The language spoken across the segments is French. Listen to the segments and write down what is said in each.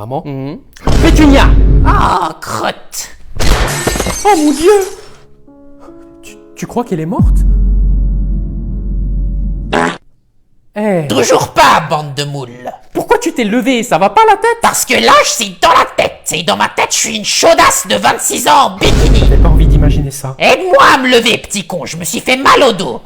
Maman. Pétunia! Ah, crotte! Oh mon Dieu! Tu crois qu'elle est morte? Eh, Toujours pas, bande de moules! pourquoi tu t'es levé? Ça va pas la tête? Parce que l'âge, c'est dans la tête! Et dans ma tête, je suis une chaudasse de 26 ans en bikini! J'ai pas envie d'imaginer ça. Aide-moi à me lever, petit con, je me suis fait mal au dos!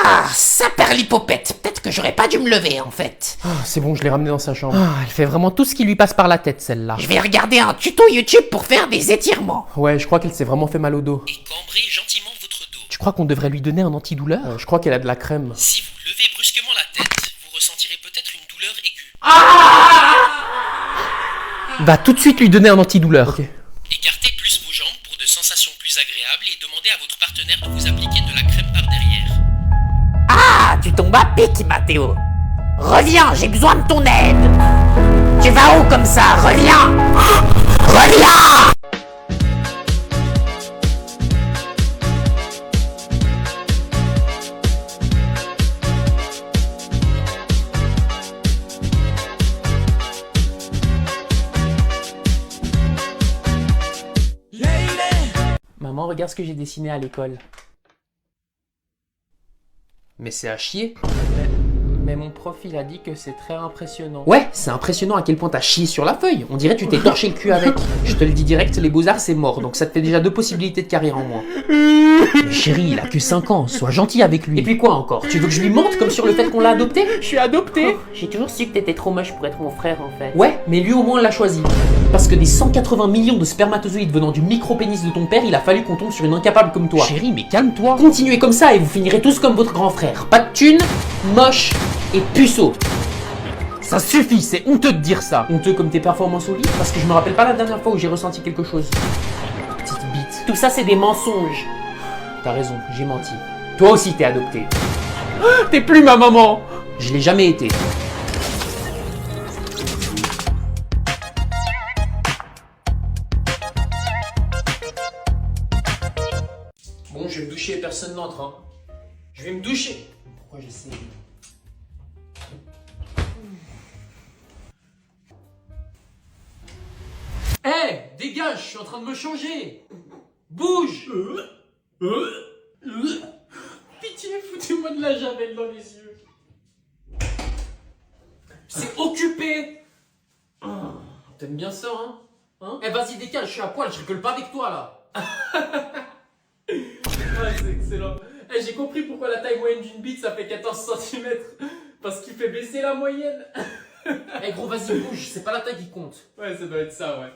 Ah, ça perd l'hypopète. Peut-être que j'aurais pas dû me lever, en fait. Ah, c'est bon, je l'ai ramenée dans sa chambre. Ah, elle fait vraiment tout ce qui lui passe par la tête, celle-là. Je vais regarder un tuto YouTube pour faire des étirements. Ouais, je crois qu'elle s'est vraiment fait mal au dos. Et cambrez gentiment votre dos. Tu crois qu'on devrait lui donner un antidouleur? Je crois qu'elle a de la crème. Si vous levez brusquement la tête, vous ressentirez peut-être une douleur aiguë. Va tout de suite lui donner un antidouleur. Ok. Écartez plus vos jambes pour de sensations plus agréables et demandez à votre partenaire de vous appliquer de la crème par derrière. Ah, tu tombes à pic, Mathéo. Reviens, j'ai besoin de ton aide. Tu vas où comme ça? Reviens. Reviens. Maman, regarde ce que j'ai dessiné à l'école. Mais c'est à chier. Mais mon prof, il a dit que c'est très impressionnant. Ouais, c'est impressionnant à quel point t'as chié sur la feuille. On dirait que tu t'es torché le cul avec. Je te le dis direct, les beaux-arts, c'est mort. Donc ça te fait déjà 2 possibilités de carrière en moins. Mais chérie, il a que 5 ans. Sois gentil avec lui. Et puis quoi encore? Tu veux que je lui mente comme sur le fait qu'on l'a adopté? Je suis adopté. J'ai toujours su que t'étais trop moche pour être mon frère en fait. Ouais, mais lui au moins on l'a choisi. Parce que des 180 millions de spermatozoïdes venant du micro-pénis de ton père, il a fallu qu'on tombe sur une incapable comme toi. Chérie, mais calme-toi. Continuez comme ça et vous finirez tous comme votre grand frère. Pas de thunes, moche et puceau. Ça suffit, c'est honteux de dire ça. Honteux comme tes performances au lit, parce que je me rappelle pas la dernière fois où j'ai ressenti quelque chose. Petite bite. Tout ça c'est des mensonges. T'as raison, j'ai menti. Toi aussi t'es adopté. T'es plus ma maman. Je l'ai jamais été. Bon, je vais me doucher, personne n'entre. Hein. Je vais me doucher. Pourquoi j'essaie? Hé, dégage, je suis en train de me changer. Bouge. Pitié, foutez-moi de la javel dans les yeux. C'est occupé. T'aimes bien ça, hein? Eh, vas-y, décale, je suis à poil, je rigole pas avec toi, là. Ah, c'est excellent. Eh, j'ai compris pourquoi la taille moyenne d'une bite, ça fait 14 cm. Parce qu'il fait baisser la moyenne. Eh, gros, vas-y, bouge, c'est pas la taille qui compte. Ouais, ça doit être ça, ouais.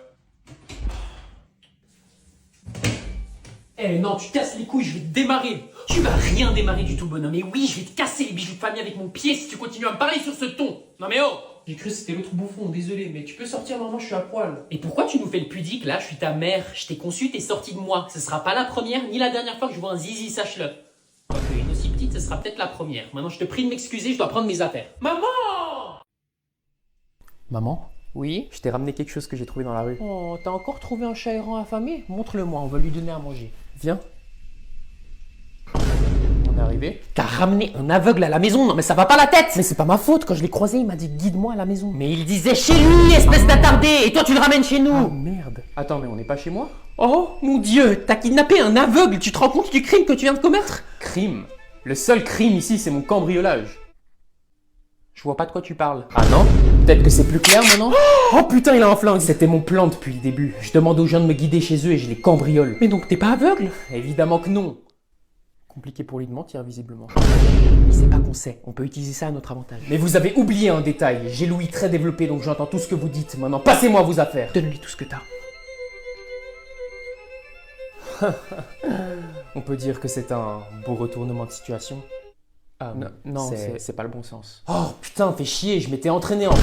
Eh non, tu casses les couilles, je vais te démarrer. Tu vas rien démarrer du tout, bonhomme. Et oui, je vais te casser les bijoux de famille avec mon pied si tu continues à me parler sur ce ton. Non mais oh! J'ai cru que c'était l'autre bouffon, désolé, mais tu peux sortir, maman, je suis à poil. Et pourquoi tu nous fais le pudique là? Je suis ta mère, je t'ai conçu, t'es sorti de moi. Ce sera pas la première ni la dernière fois que je vois un zizi, sache-le. Ok, une aussi petite, ce sera peut-être la première. Maintenant je te prie de m'excuser, je dois prendre mes affaires. Maman! Maman? Oui? Je t'ai ramené quelque chose que j'ai trouvé dans la rue. Oh, t'as encore trouvé un chat errant affamé? Montre-le-moi, on va lui donner à manger. Viens. On est arrivé. T'as ramené un aveugle à la maison? Non mais ça va pas la tête! Mais c'est pas ma faute, quand je l'ai croisé, il m'a dit guide-moi à la maison. Mais il disait chez lui, espèce d'attardé! Et toi tu le ramènes chez nous! Ah merde. Attends, mais on n'est pas chez moi? Oh mon Dieu, t'as kidnappé un aveugle, tu te rends compte du crime que tu viens de commettre? Crime? Le seul crime ici, c'est mon cambriolage. Je vois pas de quoi tu parles. Ah non? Peut-être que c'est plus clair maintenant? Oh putain, il a un flingue! C'était mon plan depuis le début. Je demande aux gens de me guider chez eux et je les cambriole. Mais donc t'es pas aveugle? Évidemment que non. Compliqué pour lui de mentir, visiblement. C'est pas qu'on sait, on peut utiliser ça à notre avantage. Mais vous avez oublié un détail. J'ai l'ouïe très développée, donc j'entends tout ce que vous dites. Maintenant, passez-moi vos affaires. Donne-lui tout ce que t'as. On peut dire que c'est un beau retournement de situation. Non, c'est pas le bon sens. Oh putain, fais chier, je m'étais entraîné en plus.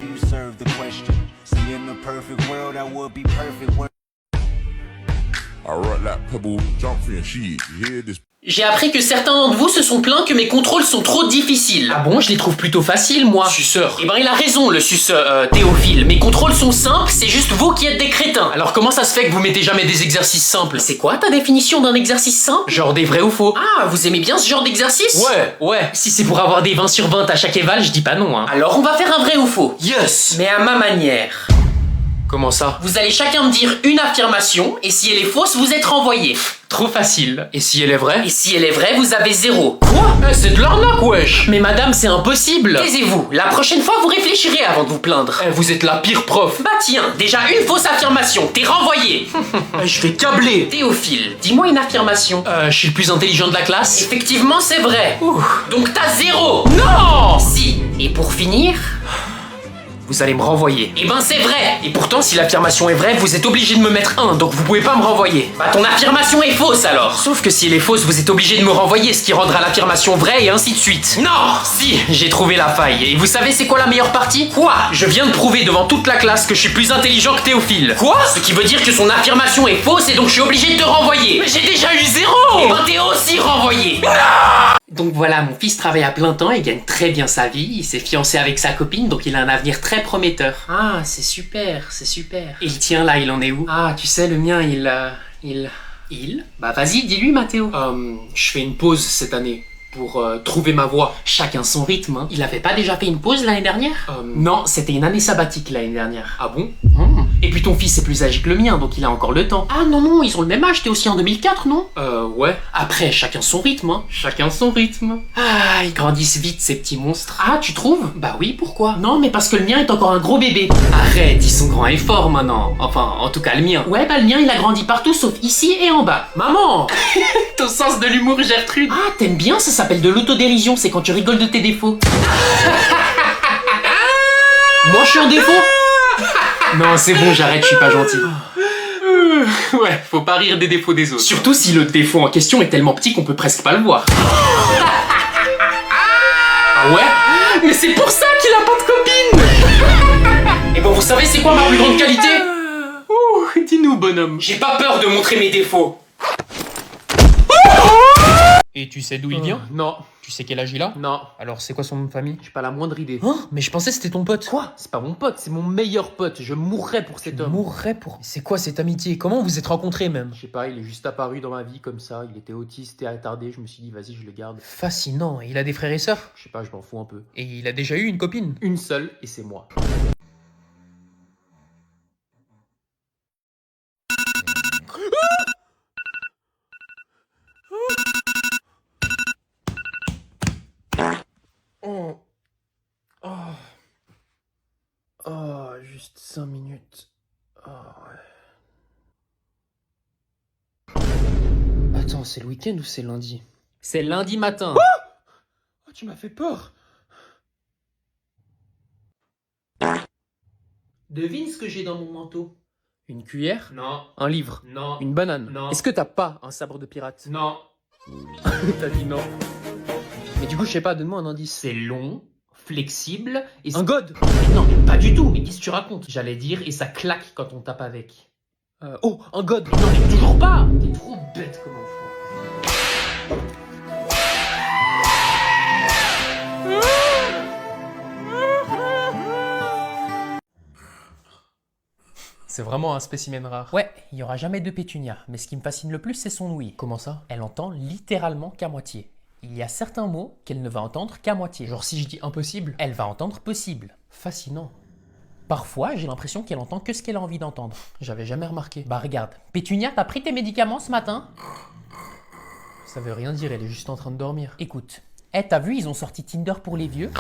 You serve the question. See, in the perfect world, I would be perfect. I rock like pebble, jump free and shit. You hear this? J'ai appris que certains d'entre vous se sont plaints que mes contrôles sont trop difficiles. Ah bon, je les trouve plutôt faciles, moi. Suceur. Eh ben, il a raison, le suceur, Théophile. Mes contrôles sont simples, c'est juste vous qui êtes des crétins. Alors comment ça se fait que vous mettez jamais des exercices simples? C'est quoi ta définition d'un exercice simple? Genre des vrais ou faux? Ah, vous aimez bien ce genre d'exercice? Ouais. Si c'est pour avoir des 20 sur 20 à chaque éval, je dis pas non, hein. Alors on va faire un vrai ou faux. Yes. Mais à ma manière. Comment ça? Vous allez chacun me dire une affirmation, et si elle est fausse, vous êtes renvoyé. Trop facile. Et si elle est vraie? Et si elle est vraie, vous avez 0. Quoi? C'est de l'arnaque, wesh. Mais madame, c'est impossible. Taisez-vous, la prochaine fois, vous réfléchirez avant de vous plaindre. Vous êtes la pire prof. Bah tiens, déjà une fausse affirmation, t'es renvoyé. Je vais câbler. Théophile, dis-moi une affirmation. Je suis le plus intelligent de la classe. Effectivement, c'est vrai. Donc t'as 0. Non. Si. Et pour finir... Vous allez me renvoyer. Eh ben c'est vrai. Et pourtant, si l'affirmation est vraie, vous êtes obligé de me mettre 1, donc vous pouvez pas me renvoyer. Bah ton affirmation est fausse alors. Sauf que si elle est fausse, vous êtes obligé de me renvoyer, ce qui rendra l'affirmation vraie et ainsi de suite. Non. Si, j'ai trouvé la faille. Et vous savez c'est quoi la meilleure partie? Quoi? Je viens de prouver devant toute la classe que je suis plus intelligent que Théophile. Quoi? Ce qui veut dire que son affirmation est fausse et donc je suis obligé de te renvoyer. Mais j'ai déjà eu 0. Et ben t'es aussi renvoyé. Donc voilà, mon fils travaille à plein temps et gagne très bien sa vie. Il s'est fiancé avec sa copine, donc il a un avenir très prometteur. Ah, c'est super, c'est super. Et le tien là, il en est où? Ah, tu sais, le mien, Il? Bah vas-y, dis-lui, Mathéo. Je fais une pause cette année pour trouver ma voie. Chacun son rythme, hein. Il avait pas déjà fait une pause l'année dernière? Non, c'était une année sabbatique l'année dernière. Ah bon? Et puis ton fils est plus âgé que le mien, donc il a encore le temps. Ah non, ils ont le même âge, t'es aussi en 2004, non? Ouais. Après, chacun son rythme, hein. Chacun son rythme. Ah, ils grandissent vite, ces petits monstres. Ah, tu trouves? Bah oui, pourquoi? Non, mais parce que le mien est encore un gros bébé. Arrête, ils sont grands et forts maintenant. Enfin, en tout cas, le mien. Ouais, bah le mien, il a grandi partout, sauf ici et en bas. Maman! Ton sens de l'humour, Gertrude. Ah, t'aimes bien, ça s'appelle de l'autodérision, c'est quand tu rigoles de tes défauts. Moi, je suis un défaut? Non, c'est bon, j'arrête, je suis pas gentil. Ouais, faut pas rire des défauts des autres. Surtout si le défaut en question est tellement petit qu'on peut presque pas le voir. Ah ouais? Mais c'est pour ça qu'il a pas de copine. Et bon, vous savez c'est quoi ma plus grande qualité? Dis-nous, bonhomme. J'ai pas peur de montrer mes défauts. Et tu sais d'où il vient? Non. Tu sais quel âge il a? Non. Alors c'est quoi son nom de famille? J'ai pas la moindre idée. Hein? Mais je pensais que c'était ton pote. Quoi? C'est pas mon pote, c'est mon meilleur pote. Je mourrais pour cet homme. Mourrais pour... C'est quoi cette amitié? Comment vous êtes rencontrés même? Je sais pas, il est juste apparu dans ma vie comme ça. Il était autiste et attardé. Je me suis dit, vas-y, je le garde. Fascinant. Il a des frères et sœurs? Je sais pas, je m'en fous un peu. Et il a déjà eu une copine? Une seule, et c'est moi. Juste 5 minutes. Attends, c'est le week-end ou c'est lundi? C'est lundi matin. Oh, tu m'as fait peur. Devine ce que j'ai dans mon manteau. Une cuillère? Non. Un livre? Non. Une banane? Non. Est-ce que t'as pas un sabre de pirate? Non. T'as dit non. Mais du coup, je sais pas, donne-moi un indice. C'est long, flexible et... Un god? Mais non, mais pas du tout. Mais qu'est-ce que tu racontes? J'allais dire, et ça claque quand on tape avec. Oh, un god! Non, mais toujours pas. T'es trop bête comme enfant. C'est vraiment un spécimen rare. Ouais, il n'y aura jamais de pétunia, mais ce qui me fascine le plus, c'est son ouïe. Comment ça? Elle entend littéralement qu'à moitié. Il y a certains mots qu'elle ne va entendre qu'à moitié. Genre si je dis impossible? Elle va entendre possible. Fascinant. Parfois, j'ai l'impression qu'elle entend que ce qu'elle a envie d'entendre. J'avais jamais remarqué. Bah regarde, Pétunia, t'as pris tes médicaments ce matin? Ça veut rien dire, elle est juste en train de dormir. Écoute, t'as vu, ils ont sorti Tinder pour les vieux?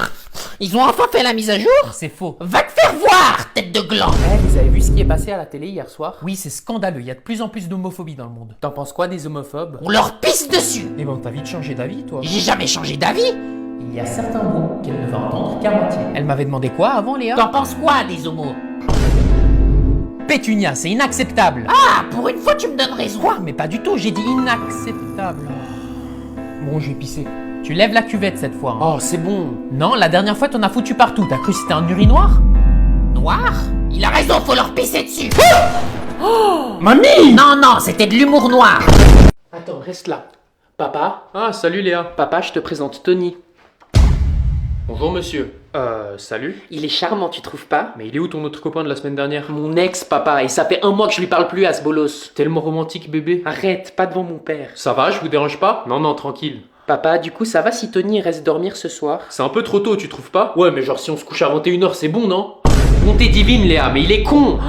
Ils ont enfin fait la mise à jour? C'est faux. Va te faire voir, tête de gland! Vous avez vu ce qui est passé à la télé hier soir? Oui, c'est scandaleux, il y a de plus en plus d'homophobie dans le monde. T'en penses quoi des homophobes? On leur pisse dessus! Eh ben, t'as vite changé d'avis, toi. J'ai jamais changé d'avis! Il y a certains mots qu'elle ne va entendre qu'à moitié. Elle m'avait demandé quoi avant, Léa? T'en penses quoi des homos? Pétunia, c'est inacceptable. Ah, pour une fois tu me donnes raison! Quoi? Mais pas du tout, j'ai dit inacceptable. Bon, je vais pisser. Tu lèves la cuvette cette fois. Hein. Oh, c'est bon. Non, la dernière fois t'en as foutu partout. T'as cru que c'était un urinoir? Noir? Il a raison, faut leur pisser dessus! Oh, mamie! Non, non, c'était de l'humour noir! Attends, reste là. Papa? Ah, salut Léa. Papa, je te présente Tony. Bonjour monsieur. Salut. Il est charmant, tu trouves pas? Mais il est où ton autre copain de la semaine dernière? Mon ex, papa, et ça fait 1 mois que je lui parle plus à ce bolos. Tellement romantique bébé. Arrête, pas devant mon père. Ça va, je vous dérange pas? Non, non, tranquille. Papa, du coup, ça va si Tony reste dormir ce soir? C'est un peu trop tôt, tu trouves pas? Ouais, mais genre si on se couche à 21h, c'est bon, non? Bonté divine, Léa, mais il est con!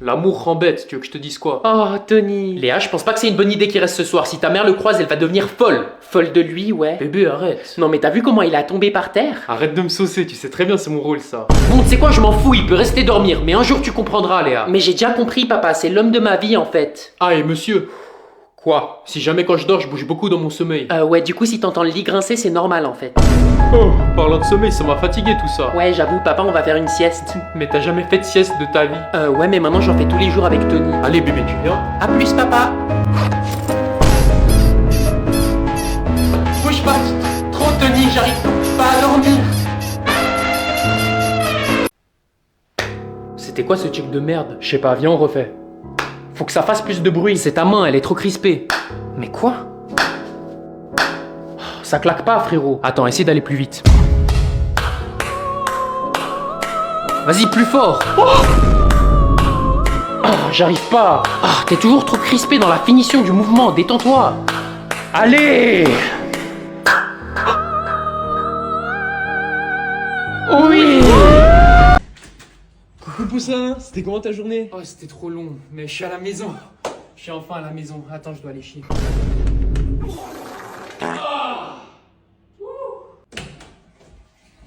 L'amour rend bête, tu veux que je te dise quoi? Oh, Tony. Léa, je pense pas que c'est une bonne idée qu'il reste ce soir. Si ta mère le croise, elle va devenir folle. Folle de lui, ouais. Bébé, arrête. Non, mais t'as vu comment il a tombé par terre? Arrête de me saucer, tu sais très bien c'est mon rôle ça. Bon, tu sais quoi, je m'en fous, il peut rester dormir, mais un jour tu comprendras, Léa. Mais Mais j'ai déjà compris, papa, c'est l'homme de ma vie, en fait. Ah, et monsieur? Quoi? Si jamais quand je dors, je bouge beaucoup dans mon sommeil. Ouais, du coup, si t'entends le lit grincer, c'est normal, en fait. Oh, parlant de sommeil, ça m'a fatigué tout ça. Ouais, j'avoue, papa, on va faire une sieste. Mais t'as jamais fait de sieste de ta vie? Ouais, mais maintenant j'en fais tous les jours avec Tony. Allez bébé, tu viens? À plus, papa. Bouge pas, trop Tony, j'arrive pas à dormir. C'était quoi ce truc de merde? Je sais pas, viens on refait. Faut que ça fasse plus de bruit. C'est ta main, elle est trop crispée. Mais quoi? Ça claque pas frérot. Attends, essaye d'aller plus vite. Vas-y, plus fort. J'arrive pas. Ah, t'es toujours trop crispé dans la finition du mouvement, détends-toi. Allez! Oui. Coucou Poussin, c'était comment ta journée? Oh, c'était trop long, mais je suis à la maison. Je suis enfin à la maison. Attends, je dois aller chier.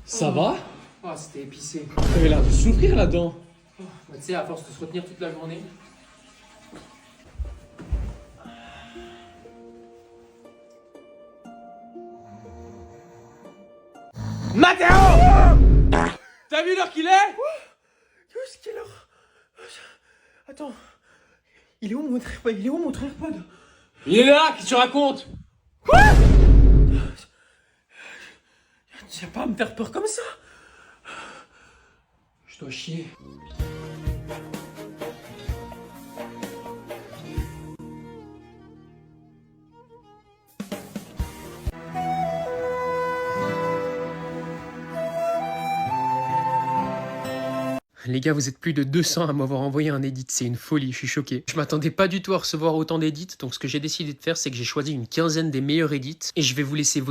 Ça va? Oh, c'était épicé. T'avais l'air de souffrir là-dedans. Bah, tu sais, à force de se retenir toute la journée. Mathéo! T'as vu l'heure qu'il est? Qu'est-ce qu'il a? Attends. Il est où mon tripod? Il est où mon tripod? Il est là, qu'est-ce que tu racontes? Tiens pas à me faire peur comme ça. Je dois chier. Les gars, vous êtes plus de 200 à m'avoir envoyé un edit, c'est une folie, je suis choqué. Je m'attendais pas du tout à recevoir autant d'edits, donc ce que j'ai décidé de faire, c'est que j'ai choisi une quinzaine des meilleurs edits, et je vais vous laisser voter.